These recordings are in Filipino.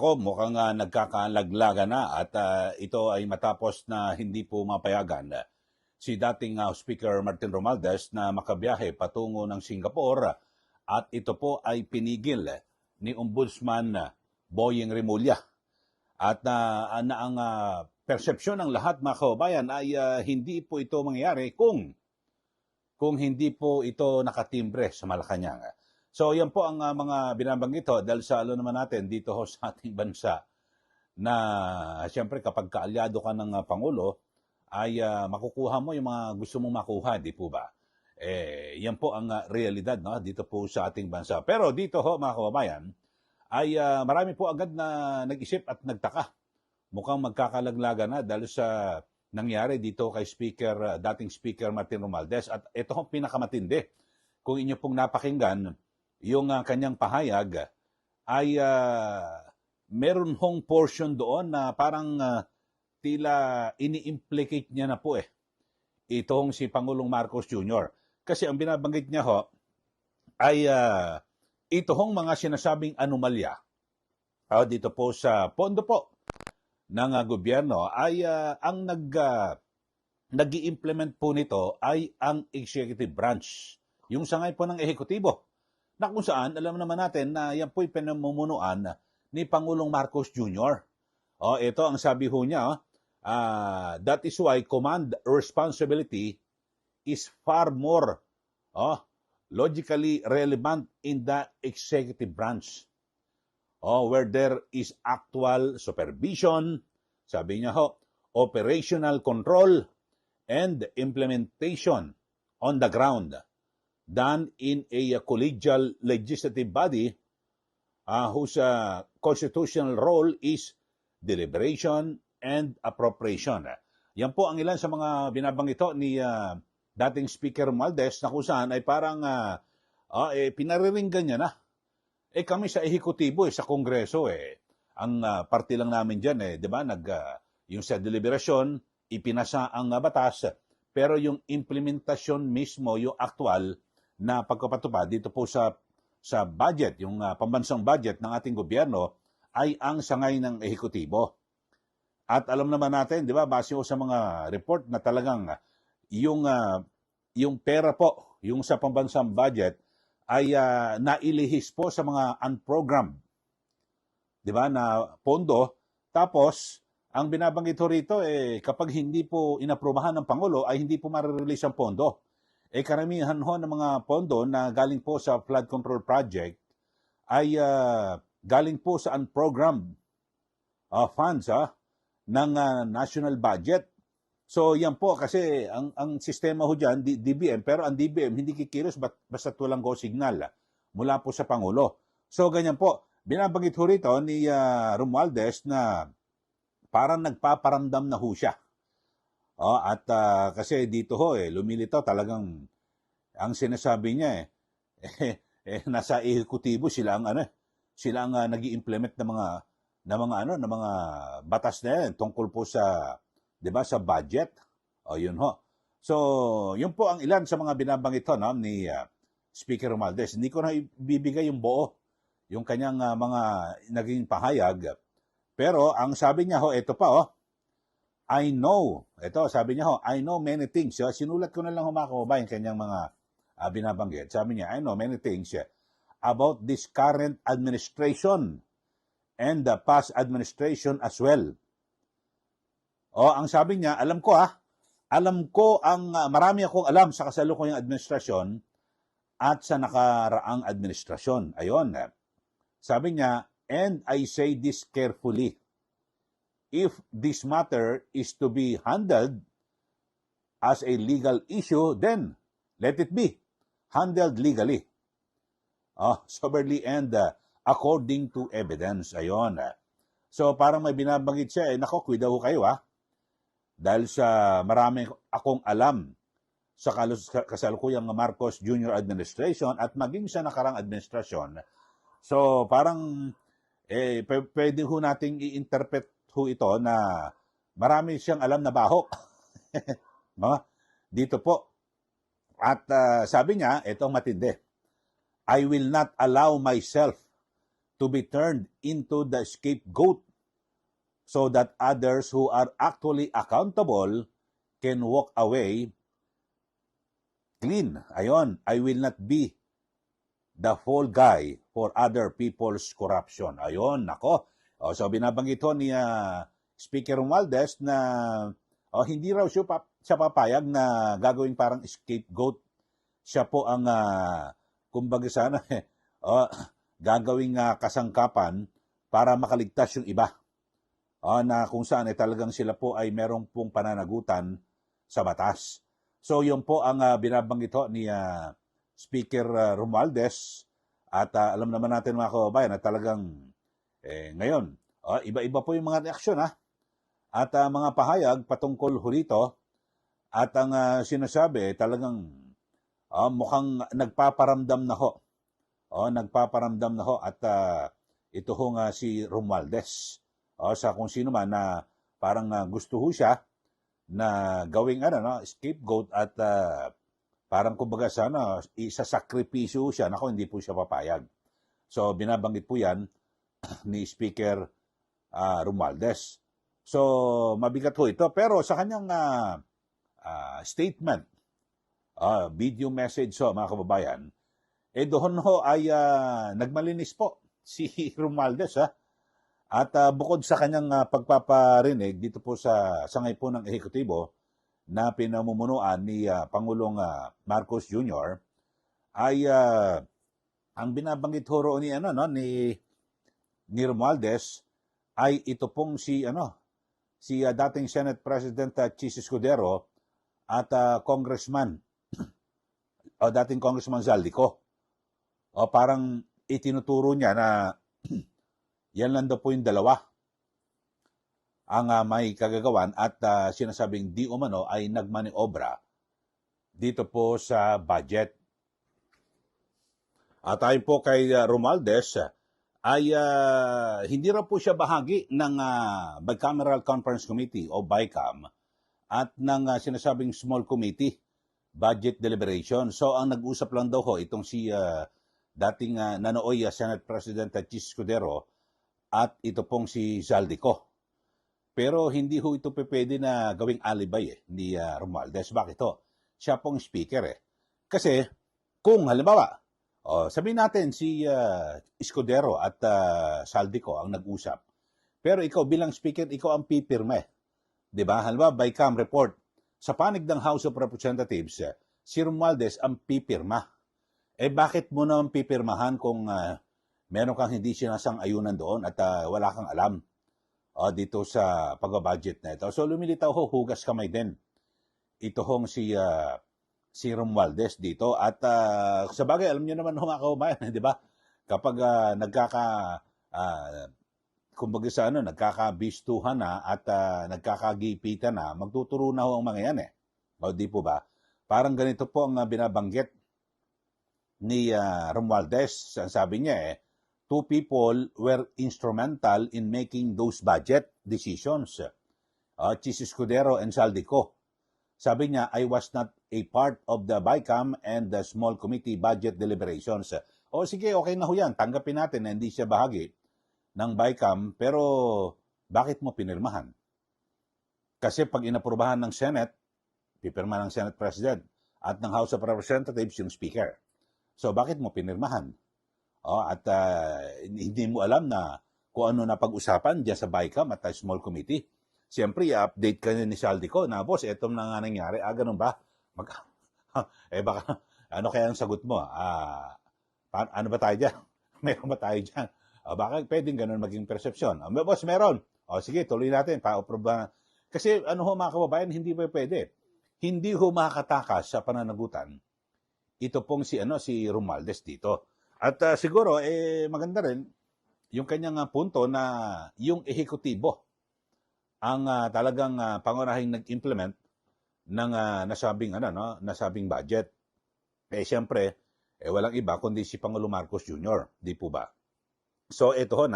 Nako, mukhang nagkakalaglaga na at ito ay matapos na hindi po mapayagan si dating Speaker Martin Romualdez na makabiyahe patungo ng Singapore at ito po ay pinigil ni Ombudsman Boyeng Remulla. At ang persepsyon ng lahat mga kababayan ay hindi po ito mangyayari kung hindi po ito nakatimbre sa Malacanang. So yan po ang mga binabanggit dahil sa naman natin dito sa ating bansa na siyempre kapag kaalyado ka ng Pangulo ay makukuha mo yung mga gusto mong makuha, di po ba? Yan po ang realidad dito po sa ating bansa. Pero dito mga kababayan ay marami po agad na nag-isip at nagtaka. Mukhang magkakalaglaga na dahil sa nangyari dito kay dating Speaker Martin Romualdez. At ito ang pinakamatindi. Kung inyo pong napakinggan, yung kanyang pahayag ay meron hong portion doon na parang tila ini-implicate niya na po itong si Pangulong Marcos Jr. Kasi ang binabanggit niya ay ito hong mga sinasabing anomalya dito po sa pondo po ng gobyerno ay ang nag-i-implement po nito ay ang executive branch, yung sangay po ng ehekutibo. Na kung saan, alam naman natin na yan po'y pinamumunuan ni Pangulong Marcos Jr. Ito ang sabi ho niya, that is why command responsibility is far more logically relevant in the executive branch. Where there is actual supervision, sabi niya operational control and implementation on the ground done in a collegial legislative body whose constitutional role is deliberation and appropriation. Yan po ang ilan sa mga binabanggit ni dating Speaker Romualdez na kung saan ay parang pinariringgan niya na. Kami sa ehekutibo, sa Kongreso, ang party lang namin dyan, di ba, yung sa deliberasyon, ipinasa ang batas, pero yung implementasyon mismo, yung actual na pagpapatupad dito po sa budget, yung pambansang budget ng ating gobyerno, ay ang sangay ng ehekutibo. At alam naman natin, di ba, base sa mga report na talagang yung pera po, yung sa pambansang budget, ay nailihis po sa mga unprogrammed, di ba, na pondo. Tapos, ang binabanggit rito, kapag hindi po inaprubahan ng Pangulo, ay hindi po marirelease ang pondo. Karamihan ng mga pondo na galing po sa flood control project ay galing po sa unprogrammed funds ng national budget. So yan po kasi ang sistema dyan, DBM, pero ang DBM hindi kikilos basta walang go signal mula po sa Pangulo. So ganyan po, binabanggit rito ni Romualdez na parang nagpaparamdam na siya. At kasi dito lumilitaw talagang ang sinasabi niya nasa ehekutibo sila ang nag-i-implement ng mga batas na yan tungkol po sa, 'di ba, sa budget. Yun So, yun po ang ilan sa mga binabanggit ni Speaker Romualdez. Hindi ko na ibibigay yung buo, yung kanyang mga naging pahayag. Pero ang sabi niya ito pa I know. Ito, sabi niya I know many things. Sinulat ko na lang mga kababayan kanyang mga binabanggit. Sabi niya, I know many things about this current administration and the past administration as well. Ang sabi niya, alam ko marami akong alam sa kasalukuyang administrasyon at sa nakaraang administrasyon. Ayon. Sabi niya, and I say this carefully. If this matter is to be handled as a legal issue, then let it be handled legally, soberly and according to evidence. Ayon. So parang may binabanggit siya, nako, cuidado kayo dahil sa marami akong alam sa kasalukuyang Marcos Jr. administration at maging sa nakarang administrasyon. So parang pwede nating i-interpret ito na marami siyang alam na baho. Dito po. At sabi niya, itong matindi, I will not allow myself to be turned into the scapegoat so that others who are actually accountable can walk away clean. Ayon, I will not be the fall guy for other people's corruption. Ayon, nako. So binabanggit ho ni Speaker Romualdez na hindi raw siya papayag na gagawing parang scapegoat. Siya po ang, kumbaga sana, gagawing kasangkapan para makaligtas yung iba. Na kung saan talagang sila po ay merong pong pananagutan sa batas. So yun po ang binabanggit ho ni Speaker Romualdez. At alam naman natin mga kababayan na talagang ngayon, iba-iba po yung mga reaksyon at mga pahayag patungkol ho rito. At ang sinasabi talagang mukhang nagpaparamdam na ho. Nagpaparamdam na ho at ito ho nga si Romualdez. Sa kung sino man na parang gusto ho siya na gawing scapegoat at parang kumbaga sana isasakripisyo siya. Nako, hindi po siya papayag. So binabanggit po yan ni Speaker Romualdez. So mabigat ho ito. Pero sa kanyang statement, video message mga kababayan, doon ho ay nagmalinis po si Romualdez At bukod sa kanyang pagpaparinig dito po sa sangay po ng ehekutibo na pinamumunuan ni Pangulong Marcos Jr. ay ang binabanggit ho roon ni Romualdez ay ito pong si dating Senate President Chis Escudero at Congressman dating Congressman Zaldico. Parang itinuturo niya na yan lang daw po yung dalawa ang may kagagawan at sinasabing di umano ay nagmaniobra dito po sa budget. At ayon po kay Romualdez ay hindi raw po siya bahagi ng Bicameral Conference Committee o BICAM at ng sinasabing Small Committee Budget Deliberation. So ang nag-usap lang daw ho itong si dating Nanooy Senate President Chis Escudero at ito pong si Zaldico. Pero hindi ho ito pwede na gawing alibay ni Romualdez. Bakit ho? Siya pong speaker Kasi kung halimbawa, sabihin natin si Escudero at Zaldico ang nag-usap. Pero ikaw bilang speaker, ikaw ang pipirma Diba? Halimbawa, BICAM report. Sa panig ng House of Representatives, si Romualdez ang pipirma. Bakit mo naman pipirmahan kung meron kang hindi sinasang-ayunan doon at wala kang alam dito sa pag-budget na ito. So lumilitaw hugas kamay din. Ito hong si Romualdez dito. At sa bagay, alam niyo naman mga kaubayan, di ba? Kapag kumbaga sa nagkakabistuhan na at nagkakagipitan na, magtuturo na ho ang mga yan di po ba? Parang ganito po ang binabanggit ni Romualdez. Sabi niya two people were instrumental in making those budget decisions. Chis Escudero and Zaldico. Sabi niya, I was not a part of the BICAM and the Small Committee Budget Deliberations. Sige, okay na ho yan. Tanggapin natin na hindi siya bahagi ng BICAM, pero bakit mo pinirmahan? Kasi pag inaprubahan ng Senate, pipirma ng Senate President at ng House of Representatives yung Speaker. So bakit mo pinirmahan? At hindi mo alam na kung ano na pag-usapan dyan sa BICAM at Small Committee. Siyempre, i-update ka ni Zaldico na, boss, etong na nga nangyari. Ganun ba? Baka, ano kaya ang sagot mo? Ano ba tayo dyan? Meron ba tayo dyan? Baka pwedeng ganun maging persepsyon. Boss, meron. Sige, tuloy natin. Pa-approve. Kasi mga kababayan, hindi pa pwede. Hindi ho makakatakas sa pananagutan. Ito pong si Romualdez dito. At siguro, maganda rin yung kanyang punto na yung ehekutibo ang talagang pangunahing nag-implement ng nasabing budget. Siyempre, walang iba kundi si Pangulo Marcos Jr., di po ba? So, ito ho,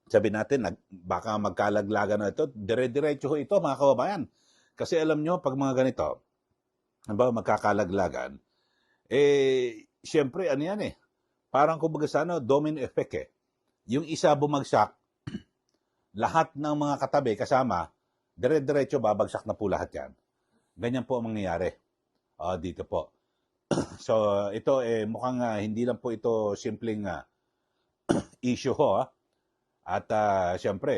sabi natin, baka magkalaglagan na ito. Dire-diretso ho ito, mga kababayan. Kasi alam nyo, pag mga ganito, magkakalaglagan, siyempre, ano yan eh, parang kumbaga sa ano, domino effect eh. Yung isa bumagsak, lahat ng mga katabi kasama, dire-diretso babagsak na po lahat yan. Ganyan po ang mangyayari dito po. So, ito mukhang hindi lang po ito simpleng issue ho. At siyempre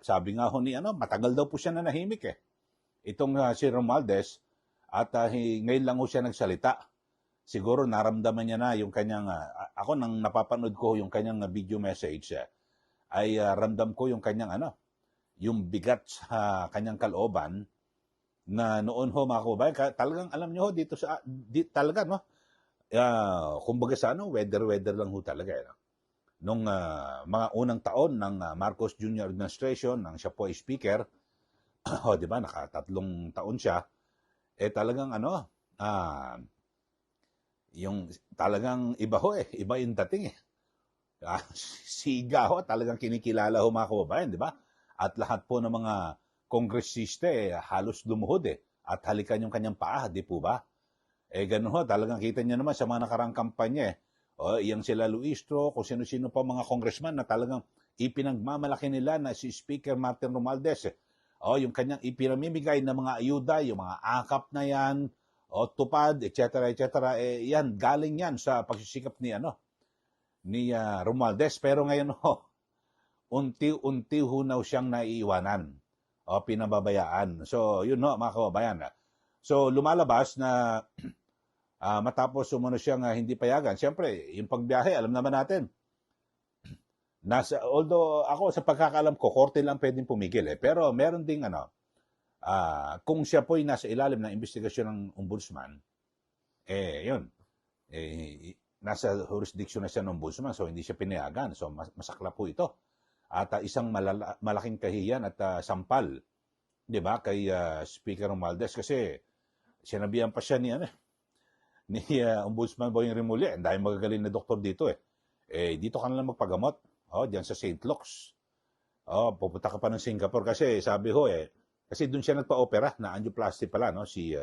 sabi nga ho ni matagal daw po siya nanahimik eh. Itong si Romualdez at ngayon lang ho siya nagsalita. Siguro naramdaman niya na yung kanyang ako nang napapanood ko yung kanyang video message ay ramdam ko yung kanyang yung bigat sa kanyang kalooban na noon ho mga kababayan, talagang alam niyo ho dito talaga no. Kumbaga sa weather lang ho talaga no. Nung mga unang taon ng Marcos Jr. administration, nang siya po ay speaker, di ba, nakatatlong taon siya, talagang yung talagang iba ho iba yung dating siga ho, talagang kinikilala ho mga kababayan, di ba? At lahat po ng mga kongresista halos lumuhod at halikan yung kanyang paa, di po ba? Ganun ho, talagang kita niyo naman sa mga nakarang kampanya yang sila Luistro, kung sino-sino pa mga congressman na talagang ipinagmamalaki nila na si Speaker Martin Romualdez. Yung kanyang ipinamimigay na mga ayuda, yung mga akap na yan, tupad, etc. Yan, galing yan sa pagsisikap ni Romualdez. Pero ngayon unti-unti ho na siyang naiiwanan pinababayaan. So, yun mga kababayan. So, lumalabas na matapos umano siyang hindi payagan. Siyempre, yung pagbiyahe, alam naman natin. Although ako sa pagkakaalam ko, korte lang pwedeng pumigil pero meron ding kung siya po'y nasa ilalim ng investigasyon ng ombudsman, yun. Nasa jurisdiction na siya ng ombudsman, so hindi siya pinayagan. So masakla po ito. At isang malaking kahiyan at sampal, di ba, kay Speaker Romualdez kasi sinabihan pa siya ni Ombudsman Boying Rimulya, dahil magagaling na doktor dito dito ka na lang magpagamot, diyan sa St. Luke's. Pupunta ka pa ng Singapore kasi sabi ho kasi doon siya nagpa-opera na angioplasty pala, no, si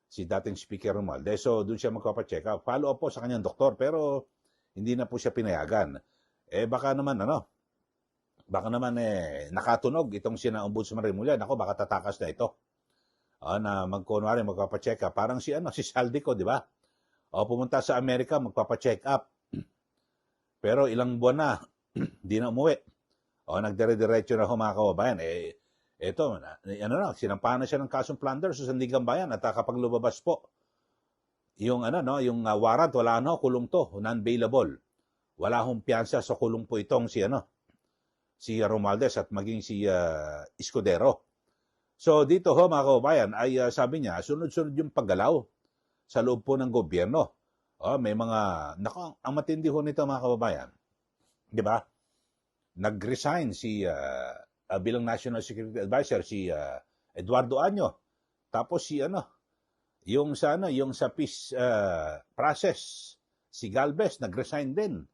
dating Speaker Romualdez. So doon siya magpapa-check up. Follow up po sa kanyang doktor pero hindi na po siya pinayagan. Baka naman nakatunog itong sina Ombudsman Rimulya. Nako, baka tatakas na ito. Na magkunwari magpapa-check up. Parang si Saldico, di ba? Pumunta sa Amerika, magpapa-check up. Pero ilang buwan na, di na umuwi. Nagdire-diretso na mga kababayan. Ito, sinampahan na siya ng kasong plunder sa Sandigan Bayan at kapag lumabas po, yung yung warrant, wala kulong to, non-bailable. Wala hong piyansa sa kulong po itong si Romualdez at maging si Escudero. So dito mga kababayan ay sabi niya, sunod-sunod yung paggalaw sa loob po ng gobyerno. May mga, ang matindi ho nito mga kababayan, di ba? Nag-resign si bilang National Security Advisor si Eduardo Año. Tapos yung sa peace process, si Galvez nag-resign din.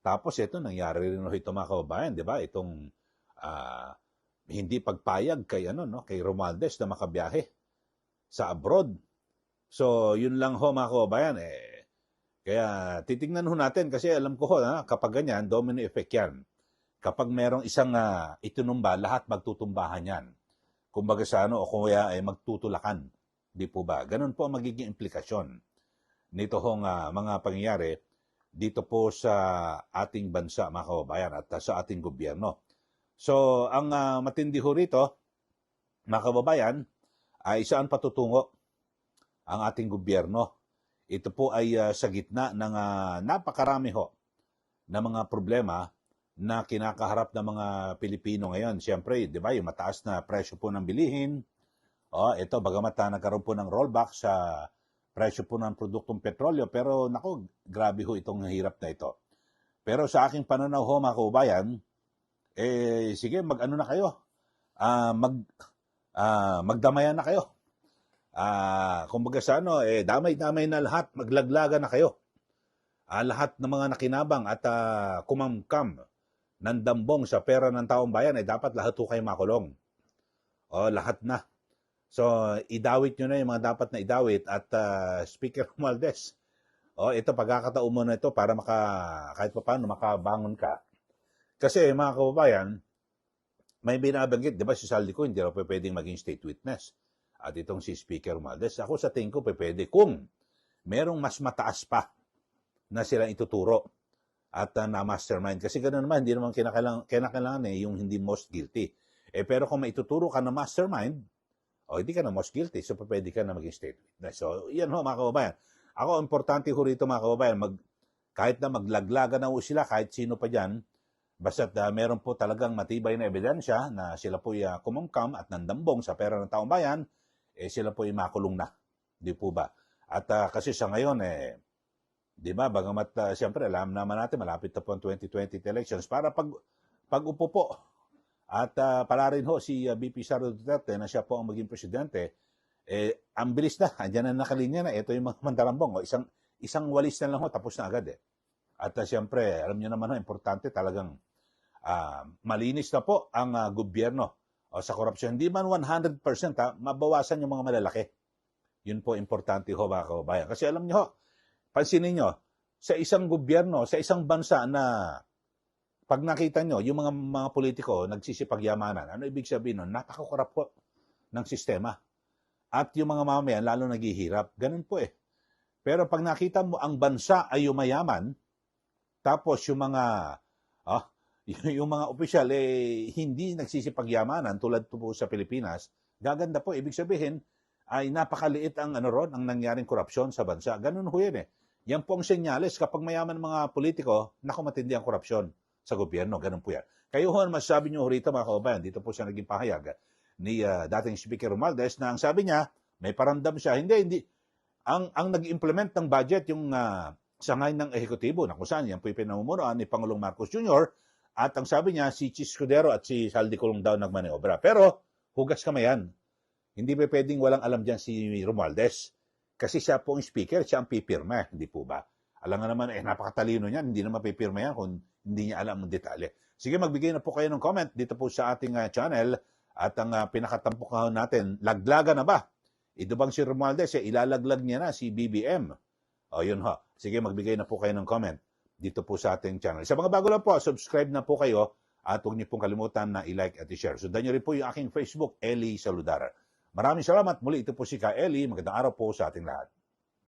Tapos ito nangyari rin ito mga kababayan, di ba? Itong hindi pagpayag kay kay Romualdez na makabiyahe sa abroad. So, yun lang ho mga kababayan kaya titingnan ho natin kasi alam ko kapag ganyan, domino effect yan. Kapag merong isang itinumba, lahat magtutumbahan yan. Kumbaga sa o kaya ay magtutulakan. Di po ba? Ganun po ang magiging implikasyon nito hong mga pangyayari dito po sa ating bansa mga kababayan at sa ating gobyerno. So, ang matindi ho rito, mga kababayan, ay saan patutungo ang ating gobyerno. Ito po ay sa gitna ng napakarami ho na mga problema na kinakaharap ng mga Pilipino ngayon. Siyempre, di ba, yung mataas na presyo po ng bilihin. Ito, bagamat nagkaroon po ng rollback sa presyo po ng produktong petrolyo, pero nako, grabe ho itong hirap na ito. Pero sa aking pananaw ho, mga kaubayan, sige, mag-ano na kayo. Magdamayan na kayo. Kumbaga sa damay-damay na lahat, maglaglagan na kayo. Lahat ng mga nakinabang at kumamkam ng dambong sa pera ng taong bayan, dapat lahat ho kayo makulong. Lahat na. So, idawit nyo na yung mga dapat na idawit at Speaker Romualdez. ito, pagkakataon mo na ito para kahit pa paano makabangon ka. Kasi mga kababayan, may binabanggit, di ba si Saldi ko, hindi raw pwedeng maging state witness. At itong si Speaker Romualdez, ako sa tingin ko pwede kung merong mas mataas pa na silang ituturo at na mastermind. Kasi gano'n naman, hindi naman kinakailangan yung hindi most guilty. Pero kung maituturo ka na mastermind, hindi ka na most guilty, so pwede ka na maging state witness. So, yan ho, mga kababayan. Ako, importante ho rito, mga kababayan, kahit na maglaglagan na ho sila, kahit sino pa dyan, basta't meron po talagang matibay na ebidensya na sila po kumungkam at nandambong sa pera ng taong bayan, sila po makulong na. Di po ba? At kasi sa ngayon, di ba, bagamat siyempre alam naman natin, malapit na po ang 2020 elections, para pag-upo po. At pala rin ho si VP Sara Duterte na siya po ang maging presidente, ang bilis na, andyan na nakalinya na, ito yung mga mandarambong. Isang walis na lang ho, tapos na agad At siyempre, alam niyo naman ho, importante talagang malinis na po ang gobyerno sa korupsyon. Hindi man 100%, mabawasan yung mga malalaki. Yun po importante ho, mga kababayan. Kasi alam niyo ho, pansinin niyo, sa isang gobyerno, sa isang bansa na pag nakita niyo, yung mga politiko nagsisipagyamanan, ano ibig sabihin nun? Napakakurap po ng sistema. At yung mga mamamayan, lalo naghihirap. Ganun po Pero pag nakita mo ang bansa ay yumayaman, tapos yung mga opisyal hindi nagsisipagyamanan tulad po sa Pilipinas, gaganda po. Ibig sabihin ay napakaliit ang ang nangyaring korupsyon sa bansa. Ganun ho yan Yan po ang senyales kapag mayaman mga politiko, matindi ang korupsyon sa gobyerno. Ganun po yan. Kayo ho, masasabi nyo rito, mga kababayan, dito po siya naging pahayag ni dating Speaker Romualdez na ang sabi niya, may paramdam siya. Hindi. Ang nag-implement ng budget yung sangay ng ehekutibo na kung saan yan po yung pinamumunuan ni Pangulong Marcos Jr. At ang sabi niya, si Chis Escudero at si Saldi Colong daw nagmaniobra. Pero, hugas kamayan. Hindi pa pwedeng walang alam dyan si Romualdez. Kasi siya po ang speaker, siya ang pipirma. Hindi po ba? Alam nga naman, napakatalino niyan. Hindi naman pipirma yan kung hindi niya alam ang detalye. Sige, magbigay na po kayo ng comment dito po sa ating channel. At ang pinakatampok natin, laglaga na ba? Ito bang si Romualdez, ilalaglag niya na si BBM? Yun ho. Sige, magbigay na po kayo ng comment dito po sa ating channel. Sa mga bago lang po, subscribe na po kayo at huwag niyo pong kalimutan na i-like at i-share. Sundan niyo rin po yung aking Facebook, Eli Saludara. Maraming salamat. Muli, ito po si Ka Eli. Magandang araw po sa ating lahat.